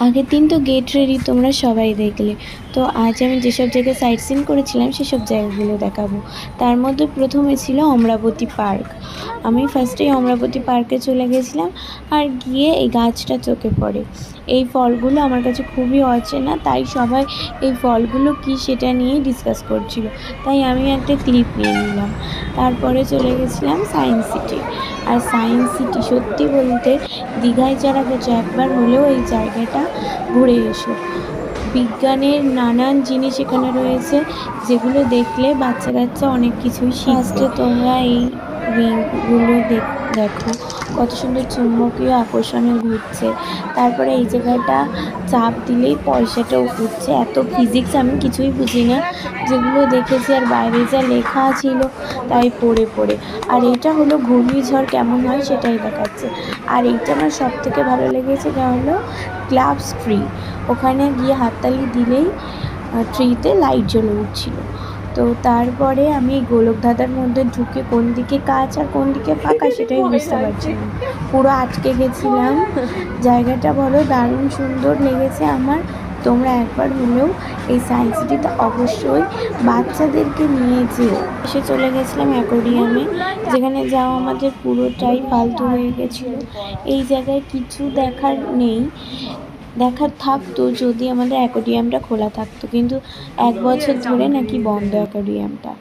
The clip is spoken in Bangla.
আগের দিন তো গেট রেডি তোমরা সবাই দেখলে। তো আজ আমি যেসব জায়গায় সাইট সিন করেছিলাম সেসব জায়গাগুলো দেখাবো। তার মধ্যে প্রথমে ছিল অমরাবতী পার্ক। আমি ফার্স্টেই অমরাবতী পার্কে চলে গেছিলাম, আর গিয়ে এই গাছটা চোখে পড়ে। এই ফলগুলো আমার কাছে খুবই অচেনা, তাই সবাই এই ফলগুলো কী সেটা নিয়েই ডিসকাস করছিল, তাই আমি একটা ক্লিপ নিয়ে নিলাম। তারপরে চলে গেছিলাম সায়েন্স সিটি। আর সায়েন্স সিটি সত্যি বলতে দীঘায় যারা গেছো একবার হলেও এই জায়গাটা ঘুরে এসো। বিজ্ঞানের নানান জিনিস এখানে রয়েছে, যেগুলো দেখলে বাচ্চা কাচ্চা অনেক কিছুই শিখবে। তোমরা এই রিংগুলো দেখো কত সুন্দর চুম্বকীয় আকর্ষণে ঘুরছে। তারপরে এই জায়গাটা চাপ দিলেই পয়সাটাও উঠছে। এত ফিজিক্স আমি কিছুই বুঝি না, যেগুলো দেখেছি আর বাইরে যা লেখা ছিল তাই পড়ে পড়ে। আর এইটা হলো ঘূর্ণিঝড় কেমন হয় সেটাই দেখাচ্ছে। আর এইটা আমার সবথেকে ভালো লেগেছে, যা হলো ক্লাবস ট্রি। ওখানে গিয়ে হাততালি দিলেই ট্রিতে লাইট জ্বলে উঠছিল। তো তারপরে আমি গোলকধাঁধার মধ্যে ঢুকে কোন দিকে কাঁচ আর কোন দিকে ফাঁকা সেটাই বুঝতে পারছি না, পুরো আটকে গেছিলাম। জায়গাটা বলো দারুণ সুন্দর লেগেছে আমার। তোমরা একবার হলেও এই সায়েন্স সিটিতে অবশ্যই বাচ্চাদেরকে নিয়ে যেও। এসে চলে গেছিলাম অ্যাকোয়ারিয়ামে, যেখানে যাওয়া আমাদের পুরোটাই ফালতু হয়ে গেছিলো। এই জায়গায় কিছু দেখার নেই, দেখার থাকতো যদি আমাদের অ্যাকোয়ারিয়ামটা খোলা থাকতো, কিন্তু 1 বছর ধরে নাকি বন্ধ অ্যাকোয়ারিয়ামটা।